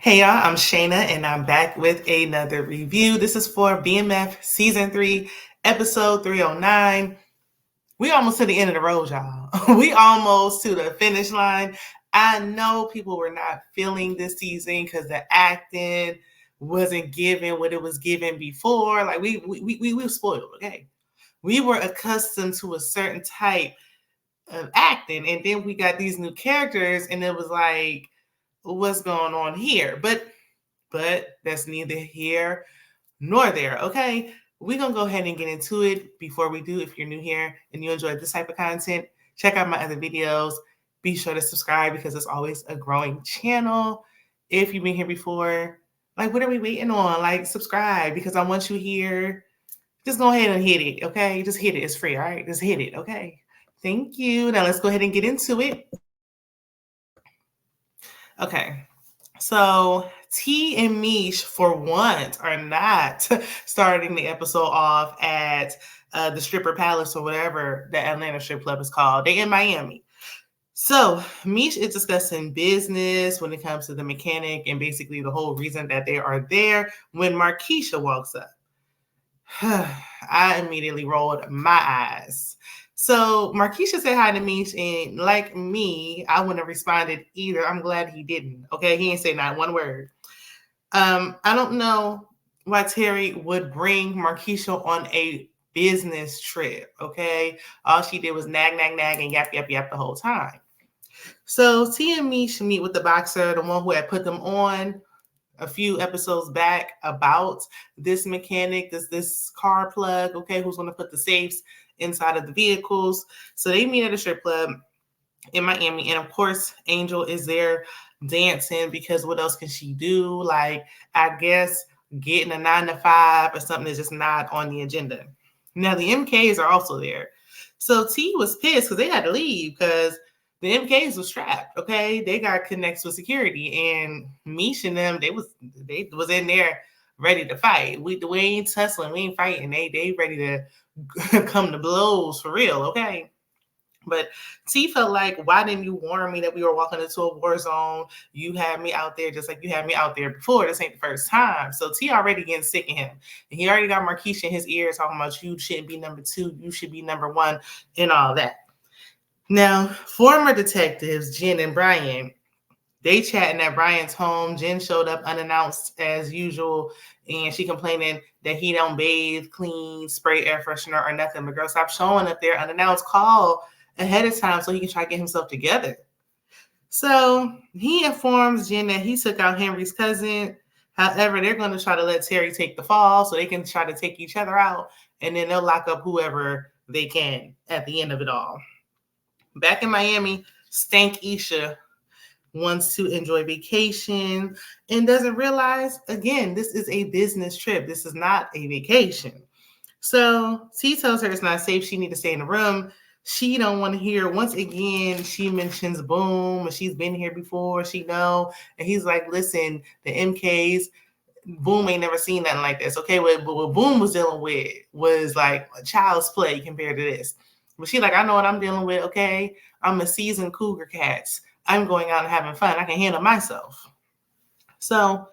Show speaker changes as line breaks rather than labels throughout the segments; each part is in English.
Hey y'all, I'm Shayna and I'm back with another review. This is for BMF Season 3, Episode 309. We almost to the end of the road, y'all. We almost to the finish line. I know people were not feeling this season because the acting wasn't given what it was given before. Like we were spoiled, okay? We were accustomed to a certain type of acting, and then we got these new characters, and it was like, what's going on here? But that's neither here nor there, okay? We're going to go ahead and get into it. Before we do, if you're new here and you enjoy this type of content, check out my other videos. Be sure to subscribe because it's always a growing channel. If you've been here before, like, what are we waiting on? Like, subscribe because I want you here. Just go ahead and hit it, okay? Just hit it. It's free, all right? Just hit it, okay? Thank you. Now let's go ahead and get into it. Okay. So T and Meech, for once, are not starting the episode off at the Stripper Palace or whatever the Atlanta strip club is called. They in Miami. So Meech is discussing business when it comes to the mechanic and basically the whole reason that they are there when Markisha walks up. I immediately rolled my eyes. So Markisha said hi to Meech, and like me, I wouldn't have responded either. I'm glad he didn't. Okay, he ain't say not one word. I don't know why Terry would bring Markisha on a business trip. Okay, all she did was nag, and yap, the whole time. So T and Meech meet with the boxer, the one who had put them on a few episodes back about this mechanic, this car plug, okay, who's going to put the safes inside of the vehicles. So they meet at a strip club in Miami. And of course, Angel is there dancing because what else can she do? Like, I guess getting a 9-to-5 or something is just not on the agenda. Now, the MKs are also there. So T was pissed because they had to leave because the MKs was strapped, okay? They got connects with security, and Meech and them, they was in there ready to fight. We ain't tussling, we ain't fighting. They ready to come to blows for real, okay? But T felt like, why didn't you warn me that we were walking into a war zone? You had me out there just like you had me out there before. This ain't the first time. So T already getting sick of him. And he already got Markisha in his ear talking about you shouldn't be number 2, you should be number 1, and all that. Now, former detectives, Jen and Brian, they chatting at Brian's home. Jen showed up unannounced as usual, and she complaining that he don't bathe, clean, spray air freshener, or nothing. But girl, stop showing up there unannounced. Call ahead of time so he can try to get himself together. So he informs Jen that he took out Henry's cousin. However, they're going to try to let Terry take the fall so they can try to take each other out, and then they'll lock up whoever they can at the end of it all. Back in Miami, Stank Isha wants to enjoy vacation and doesn't realize, again, this is a business trip. This is not a vacation. So T tells her it's not safe. She needs to stay in the room. She don't want to hear. Once again, she mentions Boom, and she's been here before. She know. And he's like, listen, the MKs, Boom ain't never seen nothing like this. Okay, what Boom was dealing with was like a child's play compared to this. But she like, I know what I'm dealing with, okay? I'm a seasoned cougar cats. I'm going out and having fun. I can handle myself. So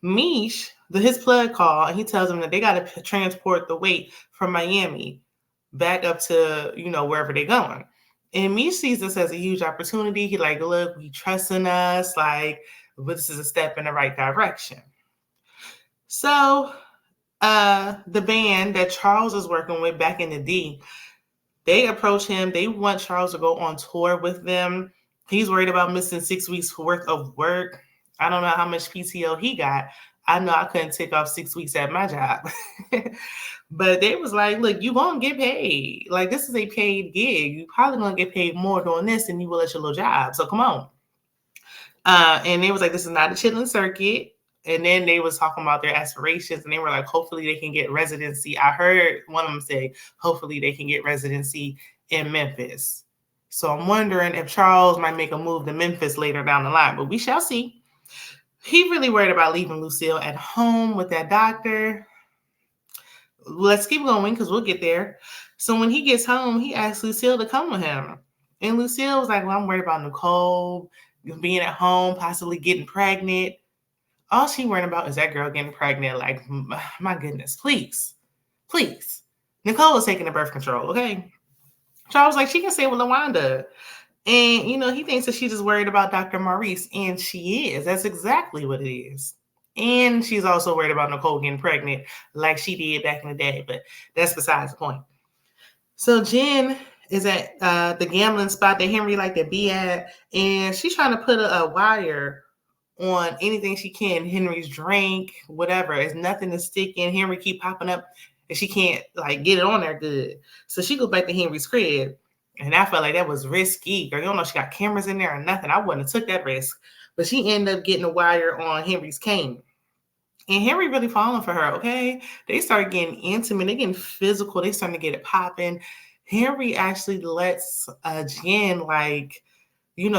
Meech, his plug call, and he tells them that they got to transport the weight from Miami back up to, wherever they're going. And Meech sees this as a huge opportunity. He like, look, we trust in us. Like, this is a step in the right direction. So the band that Charles is working with back in the D, they approach him. They want Charles to go on tour with them. He's worried about missing 6 weeks worth of work. I don't know how much PTO he got. I know I couldn't take off 6 weeks at my job. But they was like, look, you won't get paid. Like, this is a paid gig. You probably going to get paid more doing this than you will at your little job. So come on. And they was like, this is not a chilling circuit. And then they was talking about their aspirations, and they were like, hopefully they can get residency. I heard one of them say, hopefully they can get residency in Memphis. So I'm wondering if Charles might make a move to Memphis later down the line, but we shall see. He really worried about leaving Lucille at home with that doctor. Let's keep going because we'll get there. So when he gets home, he asks Lucille to come with him. And Lucille was like, well, I'm worried about Nicole being at home, possibly getting pregnant. All she worrying about is that girl getting pregnant. Like, my goodness, please, please. Nicole is taking the birth control, okay? Charles was like, she can stay with LaWanda. And, he thinks that she's just worried about Dr. Maurice. And she is. That's exactly what it is. And she's also worried about Nicole getting pregnant like she did back in the day. But that's besides the point. So Jen is at the gambling spot that Henry liked to be at. And she's trying to put a wire on anything she can. Henry's drink, whatever. It's nothing to stick in. Henry keep popping up and she can't get it on there good. So she goes back to Henry's crib. And I felt like that was risky. Girl, you don't know she got cameras in there or nothing. I wouldn't have took that risk. But she ended up getting a wire on Henry's cane. And Henry really falling for her, okay? They start getting intimate. They getting physical. They starting to get it popping. Henry actually lets Jen,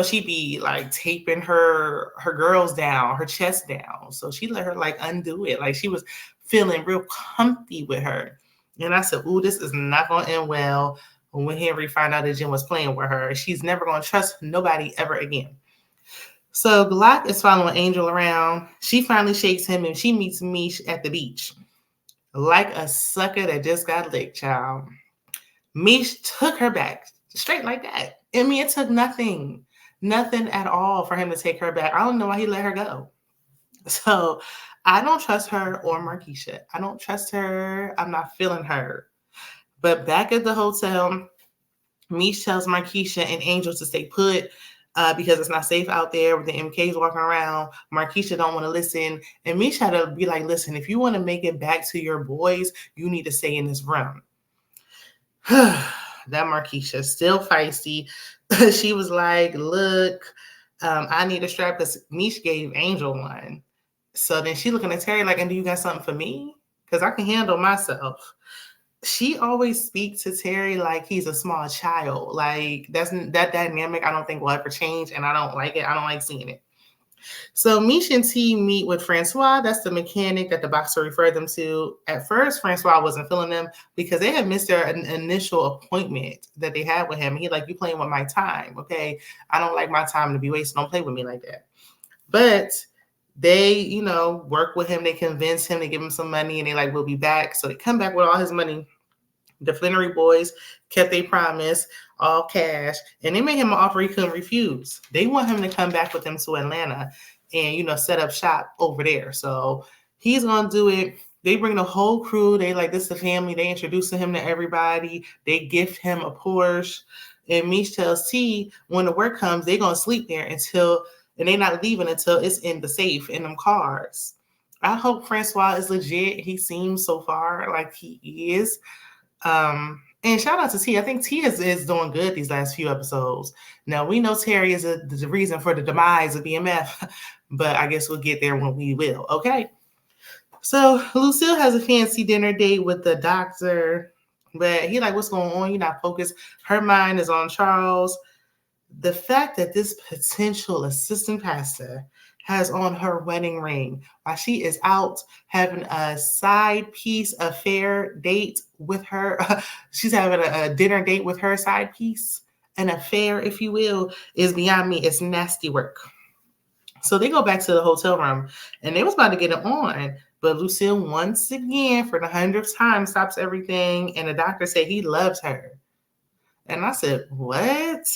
she be taping her girls down, her chest down. So she let her undo it. Like she was feeling real comfy with her. And I said, ooh, this is not going to end well. When Henry found out that Jen was playing with her, she's never going to trust nobody ever again. So Glock is following Angel around. She finally shakes him and she meets Meech at the beach. Like a sucker that just got licked, child. Meech took her back straight like that. I mean, it took nothing at all for him to take her back. I don't know why he let her go. So I don't trust her or Markisha. I don't trust her. I'm not feeling her. But back at the hotel, Meech tells Markisha and Angel to stay put because it's not safe out there with the MKs walking around. Markisha don't want to listen. And Meech had to be like, listen, if you want to make it back to your boys, you need to stay in this room. That Markisha, still feisty. She was like, look, I need a strap because Meech gave Angel one. So then she looking at Terry like, and do you got something for me? Because I can handle myself. She always speaks to Terry like he's a small child. Like that dynamic I don't think will ever change, and I don't like it. I don't like seeing it. So Meech and T meet with Francois. That's the mechanic that the boxer referred them to. At first, Francois wasn't feeling them because they had missed their initial appointment that they had with him. He like, you playing with my time, okay? I don't like my time to be wasted. Don't play with me like that. But they, work with him. They convince him to give him some money, and they like, we'll be back. So they come back with all his money. The Flannery boys kept their promise, all cash, and they made him an offer he couldn't refuse. They want him to come back with them to Atlanta and, set up shop over there. So he's going to do it. They bring the whole crew. They like, this is the family. They introduce him to everybody. They gift him a Porsche. And Meech tells T, when the work comes, they're going to sleep there and they're not leaving until it's in the safe in them cars. I hope Francois is legit. He seems so far like he is. And shout out to T. I think T is doing good these last few episodes. Now, we know Terry is the reason for the demise of BMF, but I guess we'll get there when we will, okay? So Lucille has a fancy dinner date with the doctor, but he like, what's going on? You're not focused. Her mind is on Charles. The fact that this potential assistant pastor has on her wedding ring while she is out having a side piece affair date with her. She's having a dinner date with her side piece, an affair, if you will, is beyond me. It's nasty work. So they go back to the hotel room and they was about to get it on, but Lucille once again for the 100th time stops everything. And the doctor said he loves her. And I said, what?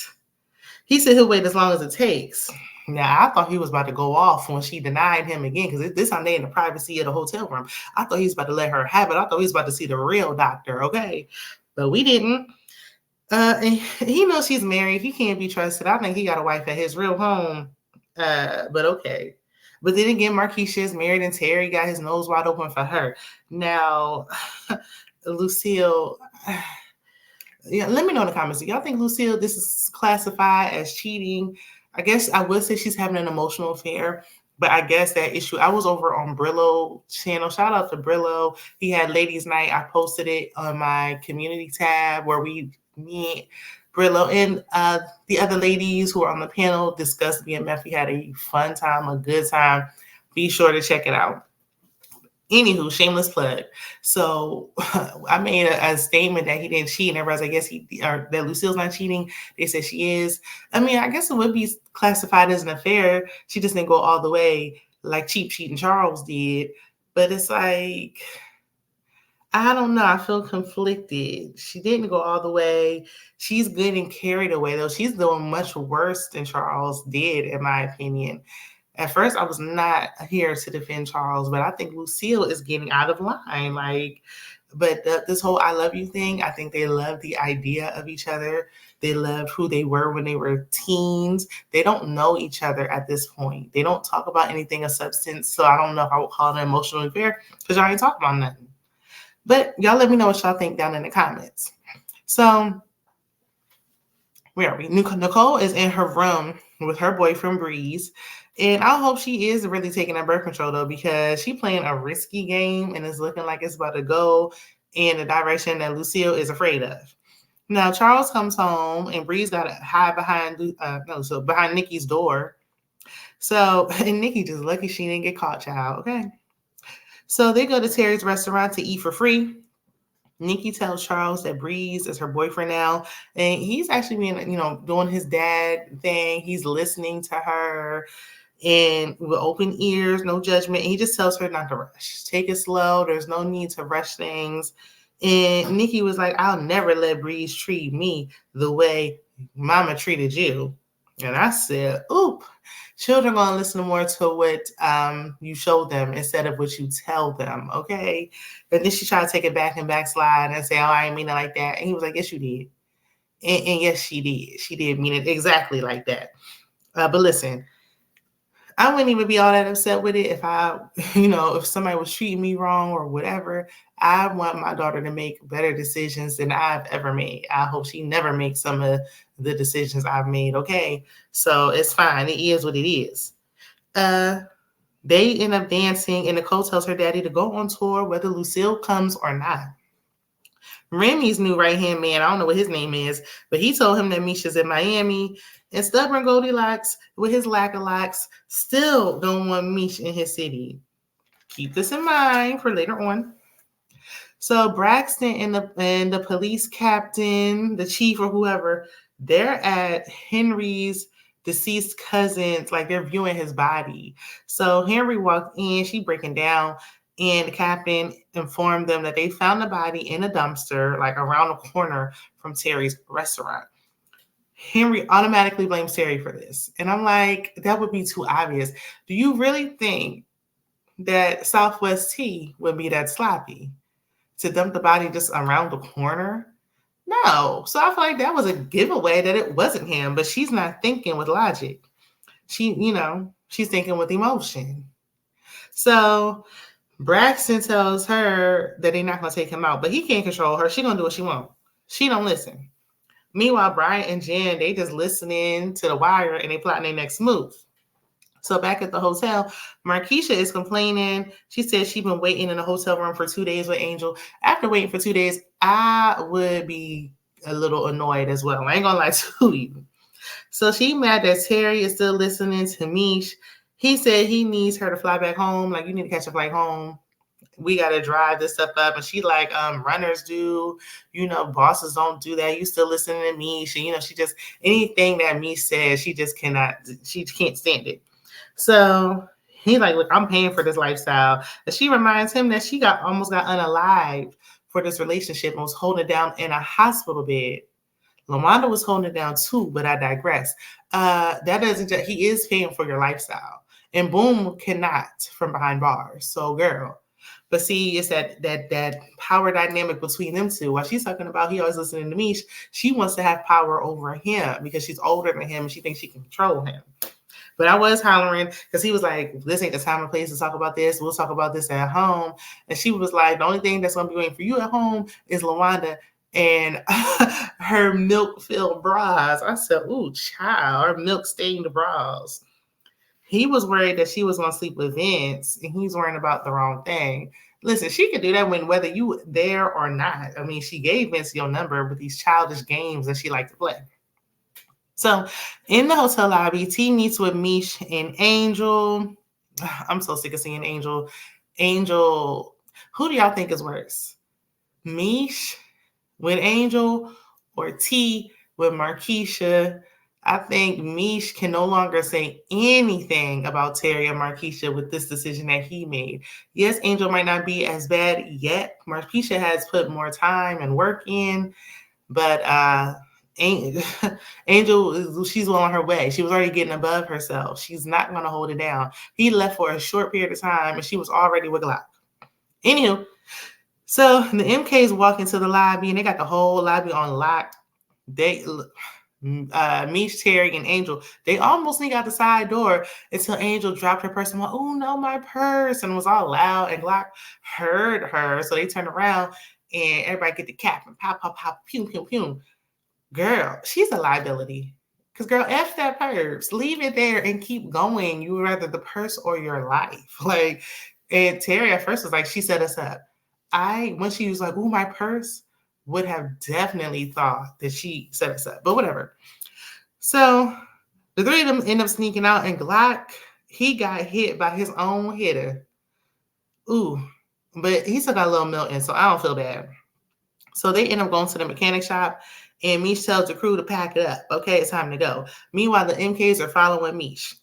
He said he'll wait as long as it takes. Now, I thought he was about to go off when she denied him again, because this time they in the privacy of the hotel room. I thought he was about to let her have it. I thought he was about to see the real doctor, okay? But we didn't. And he knows she's married. He can't be trusted. I think he got a wife at his real home. But okay. But then again, Markisha is married and Terry got his nose wide open for her. Now, Lucille... Yeah, let me know in the comments. Do y'all think Lucille, this is classified as cheating? I guess I would say she's having an emotional affair, but I guess that issue, I was over on Brillo channel. Shout out to Brillo. He had ladies night. I posted it on my community tab where me, Brillo, and the other ladies who are on the panel discussed BMF. We had a fun time, a good time. Be sure to check it out. Anywho, shameless plug. So I made a statement that he didn't cheat, and everybody's like, that Lucille's not cheating. They said she is. I mean, I guess it would be classified as an affair. She just didn't go all the way. like Cheap Cheating Charles did. But it's like, I don't know. I feel conflicted. She didn't go all the way. She's getting carried away, though. She's doing much worse than Charles did, in my opinion. At first, I was not here to defend Charles, but I think Lucille is getting out of line. But this whole "I love you" thing, I think they love the idea of each other. They loved who they were when they were teens. They don't know each other at this point. They don't talk about anything of substance. So I don't know if I would call it emotional affair because y'all ain't talking about nothing. But y'all let me know what y'all think down in the comments. So where are we? Nicole is in her room with her boyfriend Breeze. And I hope she is really taking that birth control though, because she playing a risky game and it's looking like it's about to go in the direction that Lucille is afraid of. Now Charles comes home and Breeze got to hide behind Nikki's door. So and Nikki just lucky she didn't get caught, child. Okay. So they go to Terry's restaurant to eat for free. Nikki tells Charles that Breeze is her boyfriend now, and he's actually being, doing his dad thing. He's listening to her and with open ears, no judgment. And he just tells her not to rush. Take it slow. There's no need to rush things. And Nikki was like, I'll never let Breeze treat me the way Mama treated you. And I said, oop. Children are going to listen more to what you show them instead of what you tell them, okay? And then she tried to take it back and backslide and say, oh, I didn't mean it like that. And he was like, yes, you did. And yes, she did. She did mean it exactly like that. But listen, I wouldn't even be all that upset with it if if somebody was treating me wrong or whatever. I want my daughter to make better decisions than I've ever made. I hope she never makes some of the decisions I've made. Okay. So it's fine. It is what it is. They end up dancing and Nicole tells her daddy to go on tour, whether Lucille comes or not. Remy's new right-hand man, I don't know what his name is, but he told him that Misha's in Miami, and stubborn Goldilocks with his lack-a-locks still don't want Misha in his city. Keep this in mind for later on. So Braxton and the police captain, the chief or whoever, they're at Henry's deceased cousins, like they're viewing his body. So Henry walked in, she breaking down, and the captain informed them that they found the body in a dumpster, like around the corner from Terry's restaurant. Henry automatically blames Terry for this. And I'm like, that would be too obvious. Do you really think that Southwest Tea would be that sloppy to dump the body just around the corner? No. So I feel like that was a giveaway that it wasn't him, but she's not thinking with logic. She's thinking with emotion. So Braxton tells her that they're not going to take him out, but he can't control her. She's going to do what she wants. She don't listen. Meanwhile, Brian and Jen, they just listening to The Wire and they plotting their next move. So back at the hotel, Markisha is complaining. She said she's been waiting in the hotel room for 2 days with Angel. After waiting for 2 days, I would be a little annoyed as well. I ain't going to lie to you. So she mad that Terry is still listening to Meech. He said he needs her to fly back home. Like, you need to catch a flight home. We got to drive this stuff up. And she like, runners do, bosses don't do that. You still listening to me. She just, anything that me says, she can't stand it. So he like, look, I'm paying for this lifestyle. And she reminds him that she almost got unalived for this relationship and was holding it down in a hospital bed. LaWanda was holding it down too, but I digress. He is paying for your lifestyle. And Boom cannot from behind bars. So girl. But see, it's that power dynamic between them two. While she's talking about he always listening to me, she wants to have power over him because she's older than him and she thinks she can control him. But I was hollering because he was like, this ain't the time and place to talk about this. We'll talk about this at home. And she was like, the only thing that's going to be waiting for you at home is LaWanda and her milk-filled bras. I said, ooh, child, her milk-stained bras. He was worried that she was going to sleep with Vince, and he's worrying about the wrong thing. Listen, she could do that whether you there or not. I mean, she gave Vince your number with these childish games that she liked to play. So in the hotel lobby, T meets with Meech and Angel. I'm so sick of seeing Angel. Angel, who do y'all think is worse? Meech with Angel or T with Markisha? I think Meech can no longer say anything about Terry or Markisha with this decision that he made. Yes, Angel might not be as bad yet. Markisha has put more time and work in, but Angel, she's well on her way. She was already getting above herself. She's not going to hold it down. He left for a short period of time, and she was already with Glock. Anywho, so the MKs walk into the lobby, and they got the whole lobby on lock. They Meech, Terry, and Angel, they almost sneak out the side door until Angel dropped her purse and went, "Oh no, my purse!" and was all loud. And Glock heard her, so they turned around and everybody get the cap and pop, pop, pop, pew, pew, pew. Girl, she's a liability. Cause girl, F that purse. Leave it there and keep going. You would rather the purse or your life. Like, and Terry at first was like, she set us up. When she was like, "Oh, my purse," would have definitely thought that she set us up, but whatever. So the three of them end up sneaking out, and Glock, he got hit by his own hitter. Ooh, but he still got a little melting, so I don't feel bad. So they end up going to the mechanic shop, and Meech tells the crew to pack it up. Okay, it's time to go. Meanwhile, the MKs are following Meech.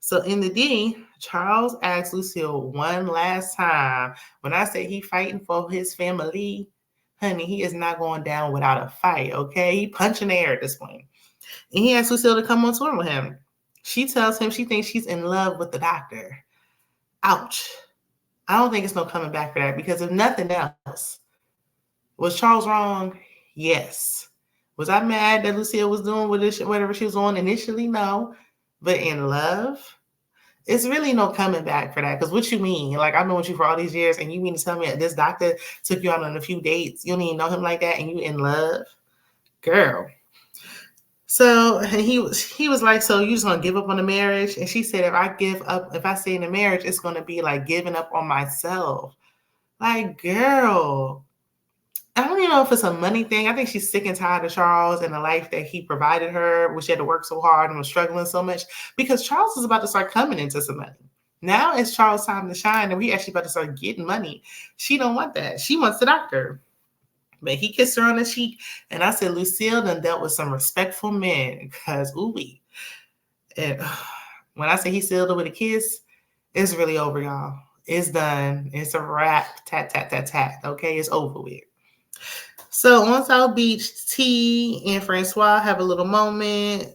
So in the D, Charles asks Lucille one last time, when I say he fighting for his family, honey, he is not going down without a fight, okay? He punching the air at this point. And he asks Lucille to come on tour with him. She tells him she thinks she's in love with the doctor. Ouch. I don't think it's no coming back for that, because if nothing else, was Charles wrong? Yes. Was I mad that Lucille was doing whatever she was on initially? No. But in love, it's really no coming back for that. Because what you mean? Like, I've been with you for all these years, and you mean to tell me that this doctor took you out on a few dates? You don't even know him like that, and you in love? Girl. So he was like, "So you just gonna give up on the marriage?" And she said, if I stay in the marriage, it's gonna be like giving up on myself. Like, girl, I don't even know if it's a money thing. I think she's sick and tired of Charles and the life that he provided her, which she had to work so hard and was struggling so much, because Charles is about to start coming into some money. Now it's Charles' time to shine, and we actually about to start getting money. She don't want that. She wants the doctor. But he kissed her on the cheek, and I said, Lucille done dealt with some respectful men, because ooh-wee. And when I say he sealed it with a kiss, it's really over, y'all. It's done. It's a wrap. Tat, tat, tat, tat. Okay, it's over with. So on South Beach, T and Francois have a little moment.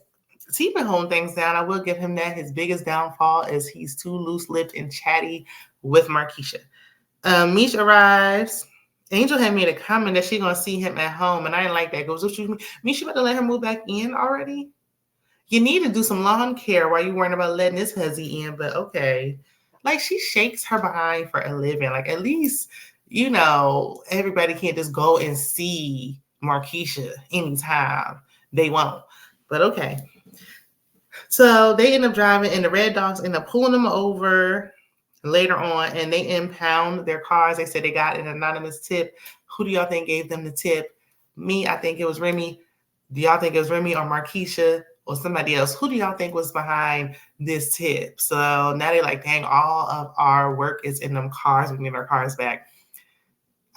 T been holding things down. I will give him that. His biggest downfall is he's too loose-lipped and chatty with Markisha. Meech arrives. Angel had made a comment that she gonna see him at home, and I didn't like that. Goes, what you mean? Meech, you about to let her move back in already? You need to do some lawn care while you worrying about letting this hussy in, but okay. Like, she shakes her behind for a living. Like, at least, everybody can't just go and see Markisha anytime they want. But okay. So they end up driving, and the Red Dogs end up pulling them over later on, and they impound their cars. They said they got an anonymous tip. Who do y'all think gave them the tip? Me, I think it was Remy. Do y'all think it was Remy or Markisha or somebody else? Who do y'all think was behind this tip? So now they're like, dang, all of our work is in them cars. We need our cars back.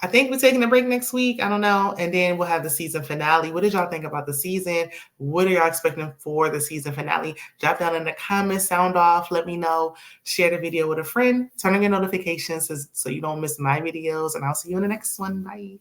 I think we're taking a break next week. I don't know. And then we'll have the season finale. What did y'all think about the season? What are y'all expecting for the season finale? Drop down in the comments, sound off, let me know. Share the video with a friend. Turn on your notifications so you don't miss my videos. And I'll see you in the next one. Bye.